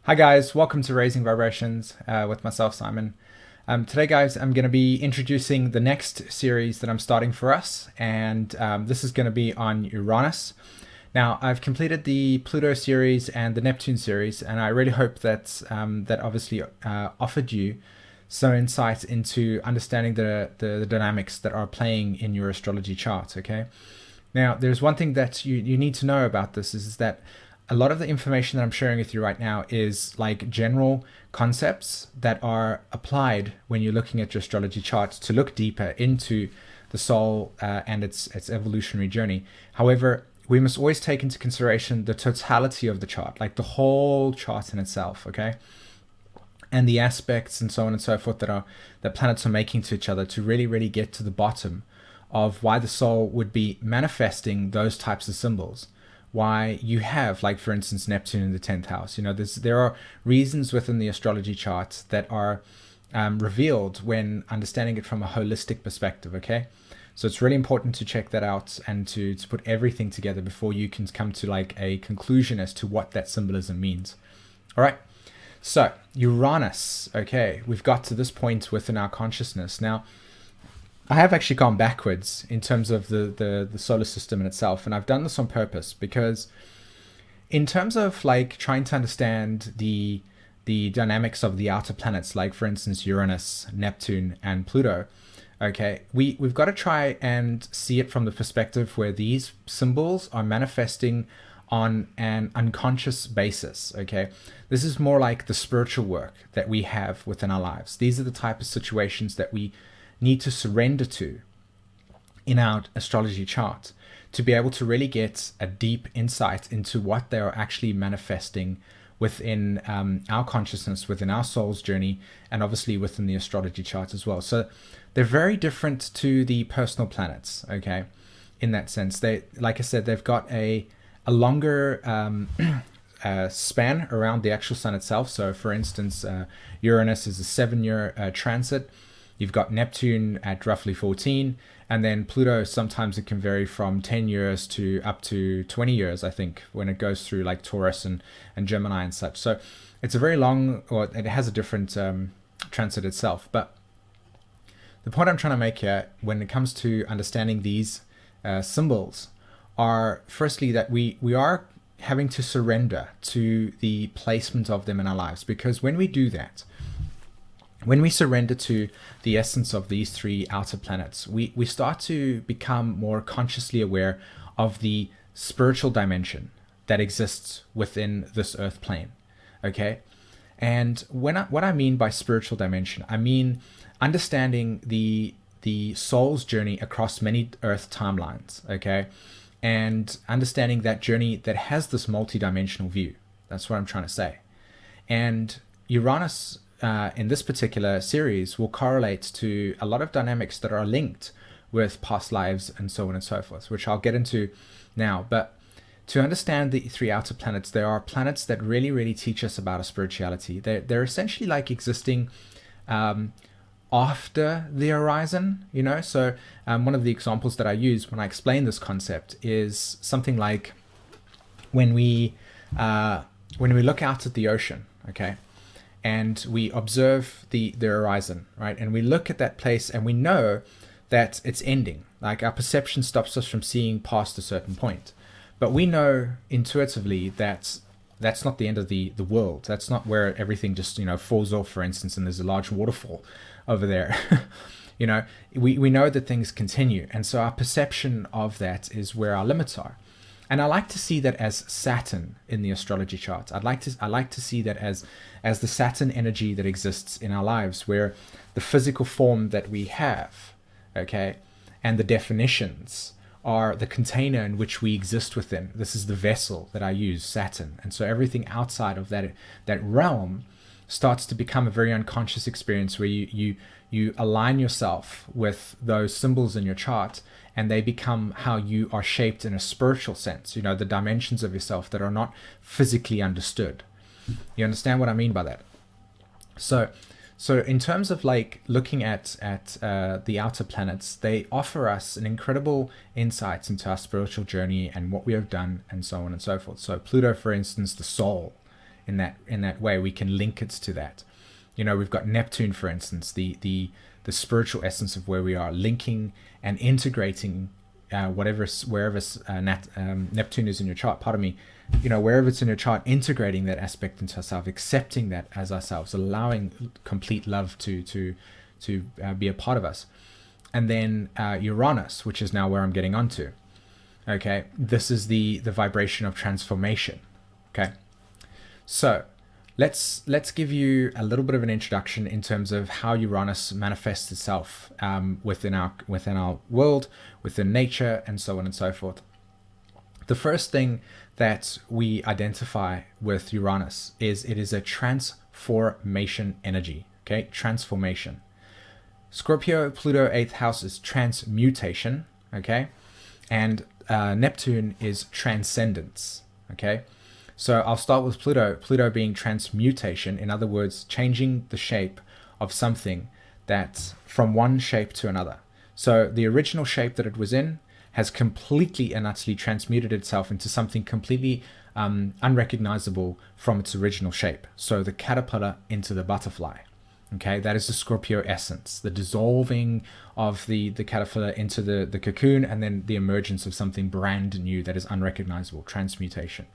Hi guys, welcome to Raising Vibrations with myself, Simon. Today, guys, I'm going to be introducing the next series that I'm starting for us, and this is going to be on Uranus. Now, I've completed the Pluto series and the Neptune series, and I really hope that obviously offered you some insight into understanding the dynamics that are playing in your astrology chart. Okay. Now, there's one thing that you need to know about this is that a lot of the information that I'm sharing with you right now is like general concepts that are applied when you're looking at your astrology chart to look deeper into the soul and its evolutionary journey. However, we must always take into consideration the totality of the chart, like the whole chart in itself, okay? And the aspects and so on and so forth that planets are making to each other to really get to the bottom of why the soul would be manifesting those types of symbols, why you have, like, for instance, Neptune in the 10th house. There are reasons within the astrology chart that are revealed when understanding it from a holistic perspective, okay? So it's really important to check that out and to put everything together before you can come to like a conclusion as to what that symbolism means. All right. So Uranus, okay, we've got to this point within our consciousness. Now, I have actually gone backwards in terms of the solar system in itself, and I've done this on purpose because in terms of like trying to understand the dynamics of the outer planets, like for instance Uranus, Neptune, and Pluto, okay, we've got to try and see it from the perspective where these symbols are manifesting on an unconscious basis. Okay, this is more like the spiritual work that we have within our lives. These are the type of situations that we need to surrender to in our astrology chart to be able to really get a deep insight into what they are actually manifesting within our consciousness, within our soul's journey, and obviously within the astrology chart as well. So they're very different to the personal planets, okay, in that sense. They, like I said, they've got a longer span around the actual sun itself. So for instance, Uranus is a 7-year transit. You've got Neptune at roughly 14, and then Pluto, sometimes it can vary from 10 years to up to 20 years, I think, when it goes through like Taurus and Gemini and such. So it's a very long, or it has a different transit itself. But the point I'm trying to make here when it comes to understanding these symbols are firstly that we are having to surrender to the placement of them in our lives, because when we do that, when we surrender to the essence of these three outer planets, we start to become more consciously aware of the spiritual dimension that exists within this earth plane. Okay? And what I mean by spiritual dimension, I mean understanding the soul's journey across many earth timelines, okay? And understanding that journey that has this multi-dimensional view. That's what I'm trying to say. And Uranus in this particular series will correlate to a lot of dynamics that are linked with past lives and so on and so forth, which I'll get into now. But to understand the three outer planets, there are planets that really teach us about a spirituality. They're essentially like existing after the horizon, you know. So one of the examples that I use when I explain this concept is something like when we look out at the ocean, okay, and we observe the horizon, right? And we look at that place and we know that it's ending. Like our perception stops us from seeing past a certain point. But we know intuitively that that's not the end of the world. That's not where everything just, falls off, for instance, and there's a large waterfall over there. We know that things continue. And so our perception of that is where our limits are. And I like to see that as Saturn in the astrology chart. I like to see that as the Saturn energy that exists in our lives, where the physical form that we have, okay, and the definitions are the container in which we exist within. This is the vessel that I use, Saturn. And so everything outside of that realm starts to become a very unconscious experience where you align yourself with those symbols in your chart, and they become how you are shaped in a spiritual sense, the dimensions of yourself that are not physically understood. You understand what I mean by that? So in terms of like looking at the outer planets, they offer us an incredible insights into our spiritual journey and what we have done and so on and so forth. So Pluto, for instance, the soul, in that way. We can link it to that. We've got Neptune, for instance, the spiritual essence of where we are, linking and integrating wherever Neptune is in your chart. Pardon me. Wherever it's in your chart, integrating that aspect into ourselves, accepting that as ourselves, allowing complete love to be a part of us. And then Uranus, which is now where I'm getting onto. Okay, this is the vibration of transformation. Okay, so let's give you a little bit of an introduction in terms of how Uranus manifests itself within our world, within nature, and so on and so forth. The first thing that we identify with Uranus is it is a transformation energy. Okay, transformation. Scorpio, Pluto, 8th house is transmutation. Okay, and Neptune is transcendence. Okay, so I'll start with Pluto. Pluto being transmutation, in other words, changing the shape of something that's from one shape to another. So the original shape that it was in has completely and utterly transmuted itself into something completely unrecognizable from its original shape. So the caterpillar into the butterfly. Okay, that is the Scorpio essence, the dissolving of the caterpillar into the cocoon, and then the emergence of something brand new that is unrecognizable, transmutation.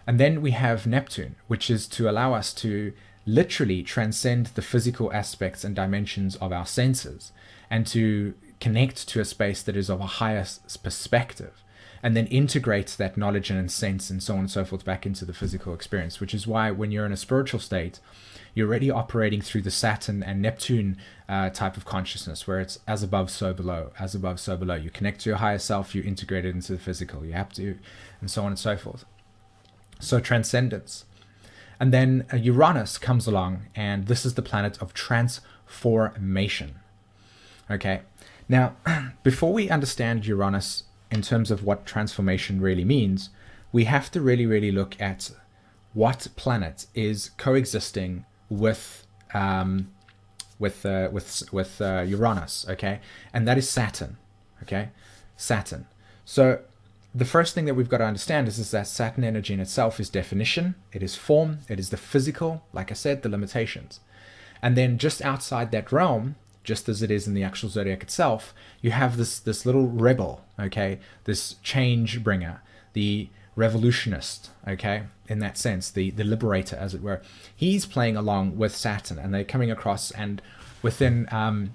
And then we have Neptune, which is to allow us to literally transcend the physical aspects and dimensions of our senses and to connect to a space that is of a higher perspective, and then integrate that knowledge and sense and so on and so forth back into the physical experience, which is why when you're in a spiritual state, you're already operating through the Saturn and Neptune type of consciousness, where it's as above, so below, as above, so below. You connect to your higher self, you integrate it into the physical, you have to, and so on and so forth. So transcendence. And then Uranus comes along, and this is the planet of transformation. Okay. Now, before we understand Uranus in terms of what transformation really means, we have to really look at what planet is coexisting with Uranus. Okay, and that is Saturn. Okay, Saturn. So the first thing that we've got to understand is that Saturn energy in itself is definition, it is form, it is the physical, like I said, the limitations. And then just outside that realm, just as it is in the actual zodiac itself, you have this little rebel, okay, this change bringer, the revolutionist, okay, in that sense, the liberator, as it were. He's playing along with Saturn, and they're coming across, and within a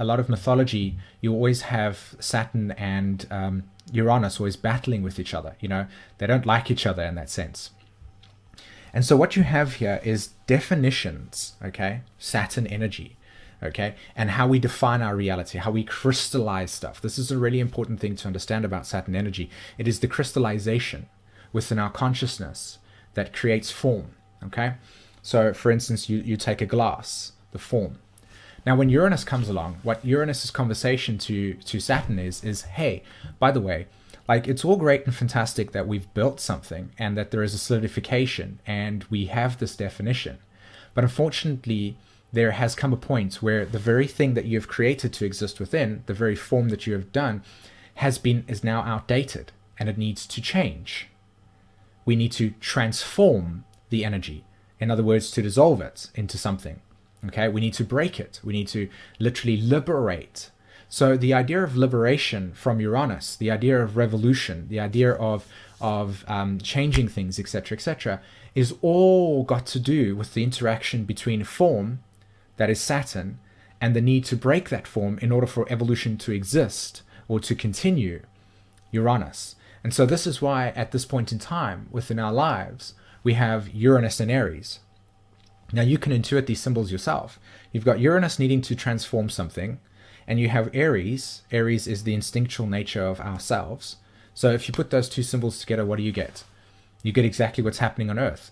lot of mythology, you always have Saturn and Uranus always battling with each other. They don't like each other in that sense. And so what you have here is definitions, okay, Saturn energy, okay, and how we define our reality, how we crystallize stuff. This is a really important thing to understand about Saturn energy. It is the crystallization within our consciousness that creates form, okay? So, for instance, you take a glass, the form. Now, when Uranus comes along, what Uranus's conversation to Saturn is, hey, by the way, like, it's all great and fantastic that we've built something and that there is a solidification and we have this definition. But unfortunately, there has come a point where the very thing that you have created to exist within, the very form that you have done, is now outdated, and it needs to change. We need to transform the energy. In other words, to dissolve it into something. Okay, we need to break it. We need to literally liberate. So the idea of liberation from Uranus, the idea of revolution, the idea of changing things, etc., is all got to do with the interaction between form, that is Saturn, and the need to break that form in order for evolution to exist or to continue, Uranus. And so this is why at this point in time within our lives, we have Uranus and Aries. Now you can intuit these symbols yourself. You've got Uranus needing to transform something, and you have Aries. Aries is the instinctual nature of ourselves. So if you put those two symbols together, what do you get? You get exactly what's happening on Earth.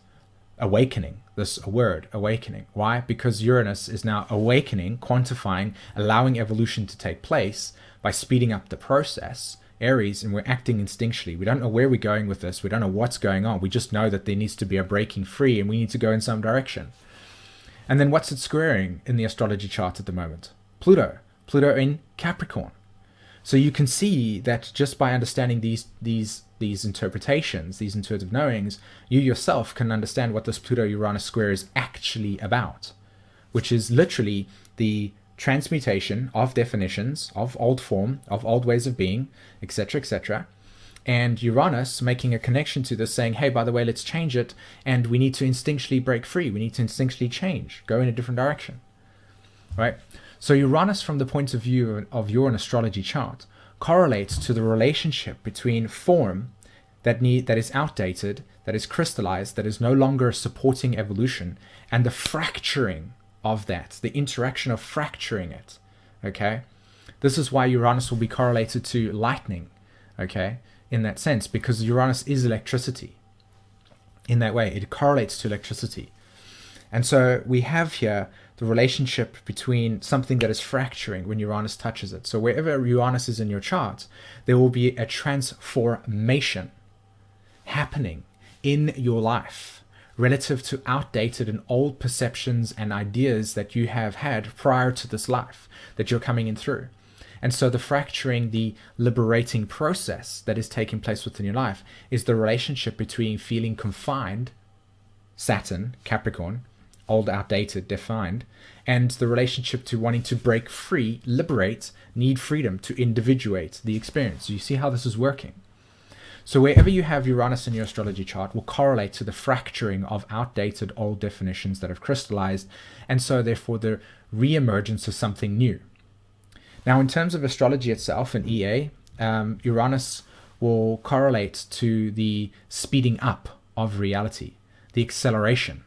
Awakening, a word, awakening. Why? Because Uranus is now awakening, quantifying, allowing evolution to take place by speeding up the process. Aries, and we're acting instinctually. We don't know where we're going with this. We don't know what's going on. We just know that there needs to be a breaking free and we need to go in some direction. And then what's it squaring in the astrology chart at the moment? Pluto. Pluto in Capricorn. So you can see that just by understanding these interpretations, these intuitive knowings, you yourself can understand what this Pluto-Uranus square is actually about, which is literally the transmutation of definitions, of old form, of old ways of being, etc., etc. And Uranus making a connection to this, saying, hey, by the way, let's change it, and we need to instinctually break free. We need to instinctually change, go in a different direction, right? So Uranus, from the point of view of your astrology chart, correlates to the relationship between form that is outdated, that is crystallized, that is no longer supporting evolution, and the fracturing of that, the interaction of fracturing it, okay? This is why Uranus will be correlated to lightning, okay, in that sense, because Uranus is electricity. In that way, it correlates to electricity. And so we have here the relationship between something that is fracturing when Uranus touches it. So wherever Uranus is in your chart, there will be a transformation happening in your life relative to outdated and old perceptions and ideas that you have had prior to this life that you're coming in through. And so the fracturing, the liberating process that is taking place within your life is the relationship between feeling confined, Saturn, Capricorn, old, outdated, defined, and the relationship to wanting to break free, liberate, need freedom to individuate the experience. So you see how this is working. So wherever you have Uranus in your astrology chart will correlate to the fracturing of outdated old definitions that have crystallized, and so therefore the re-emergence of something new. Now, in terms of astrology itself and EA, Uranus will correlate to the speeding up of reality, the acceleration.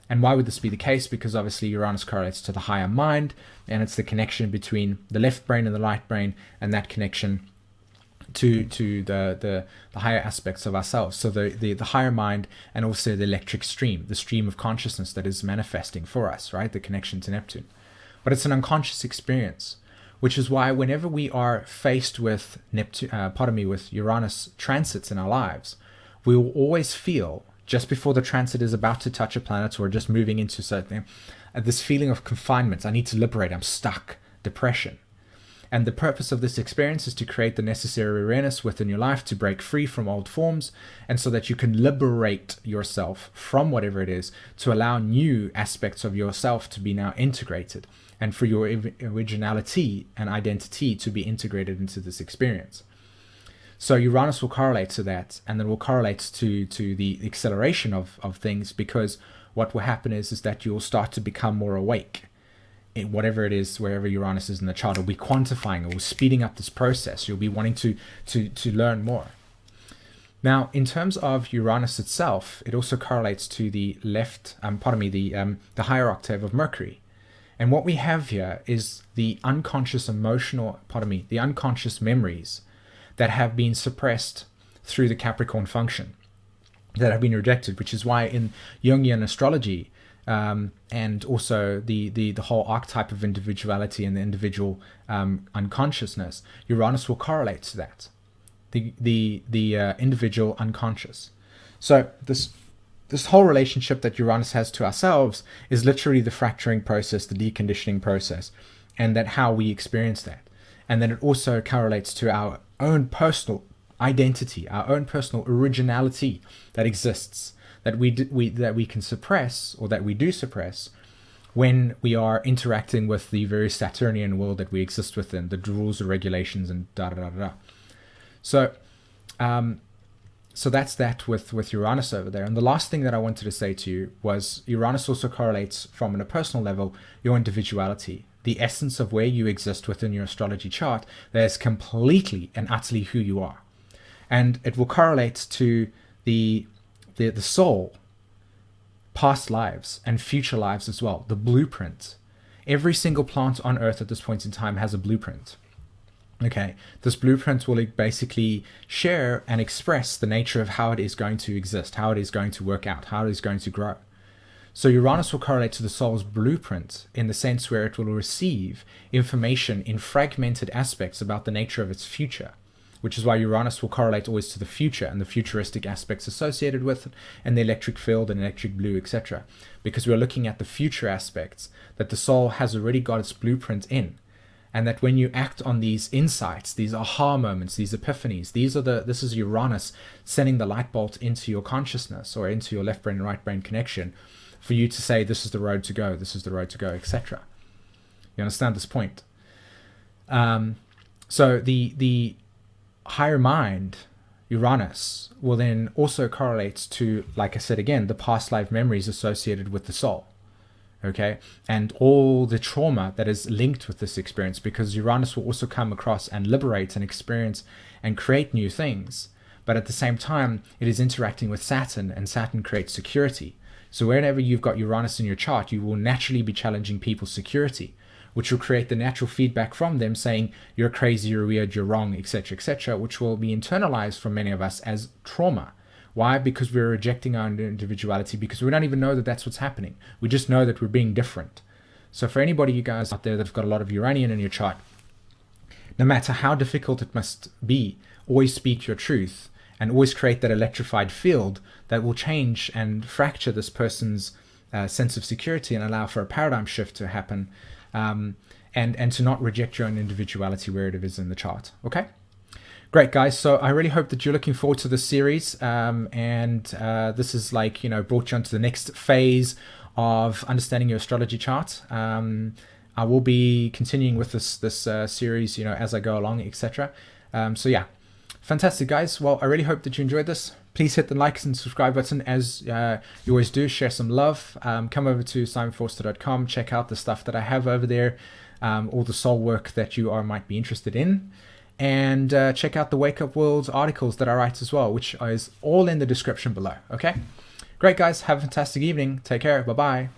And why would this be the case? Because obviously Uranus correlates to the higher mind, and it's the connection between the left brain and the right brain, and that connection to the higher aspects of ourselves. So the higher mind, and also the electric stream, the stream of consciousness that is manifesting for us, right? The connection to Neptune. But it's an unconscious experience, which is why whenever we are faced with with Uranus transits in our lives, we will always feel, just before the transit is about to touch a planet or just moving into something, this feeling of confinement. I need to liberate, I'm stuck, depression. And the purpose of this experience is to create the necessary awareness within your life to break free from old forms, and so that you can liberate yourself from whatever it is, to allow new aspects of yourself to be now integrated, and for your originality and identity to be integrated into this experience. So Uranus will correlate to that, and then will correlate to the acceleration of things, because what will happen is that you will start to become more awake. In whatever it is, wherever Uranus is in the chart, it'll be quantifying, it will speeding up this process. You'll be wanting to learn more. Now, in terms of Uranus itself, it also correlates to the the higher octave of Mercury. And what we have here is the unconscious the unconscious memories that have been suppressed through the Capricorn function, that have been rejected, which is why in Jungian astrology, and also the whole archetype of individuality and the individual unconsciousness, Uranus will correlate to that, the individual unconscious. So this whole relationship that Uranus has to ourselves is literally the fracturing process, the deconditioning process, and that how we experience that. And then it also correlates to our own personal identity, our own personal originality that exists, that we can suppress, or that we do suppress, when we are interacting with the very Saturnian world that we exist within, the rules, the regulations, and da da da da. So, so that's that with Uranus over there. And the last thing that I wanted to say to you was Uranus also correlates from, on a personal level, your individuality, the essence of where you exist within your astrology chart. That is completely and utterly who you are, and it will correlate to the soul, past lives and future lives as well, the blueprint. Every single plant on Earth at this point in time has a blueprint. Okay, this blueprint will basically share and express the nature of how it is going to exist, how it is going to work out, how it is going to grow. So Uranus will correlate to the soul's blueprint in the sense where it will receive information in fragmented aspects about the nature of its future, which is why Uranus will correlate always to the future and the futuristic aspects associated with it, and the electric field and electric blue, etc. Because we're looking at the future aspects that the soul has already got its blueprint in. and that when you act on these insights, these aha moments, these epiphanies, this is Uranus sending the light bolt into your consciousness or into your left brain and right brain connection for you to say, this is the road to go, this is the road to go, etc. You understand this point? So the higher mind, Uranus, will then also correlate to, like I said again, the past life memories associated with the soul. Okay, and all the trauma that is linked with this experience, because Uranus will also come across and liberate and experience and create new things. But at the same time, it is interacting with Saturn, and Saturn creates security. So whenever you've got Uranus in your chart, you will naturally be challenging people's security, which will create the natural feedback from them saying, you're crazy, you're weird, you're wrong, etc., which will be internalized from many of us as trauma. Why? Because we're rejecting our individuality, because we don't even know that that's what's happening. We just know that we're being different. So for anybody, you guys out there that have got a lot of Uranian in your chart, no matter how difficult it must be, always speak your truth and always create that electrified field that will change and fracture this person's sense of security and allow for a paradigm shift to happen, and to not reject your own individuality where it is in the chart. Okay? Great, guys. So I really hope that you're looking forward to this series, and this is like, brought you onto the next phase of understanding your astrology chart. I will be continuing with this series, as I go along, etc. So yeah, fantastic, guys. Well, I really hope that you enjoyed this. Please hit the like and subscribe button as you always do. Share some love. Come over to simonvorster.com. Check out the stuff that I have over there, all the soul work that you might be interested in. And check out the Wake Up World articles that I write as well, which is all in the description below. Okay? Great, guys. Have a fantastic evening. Take care. Bye-bye.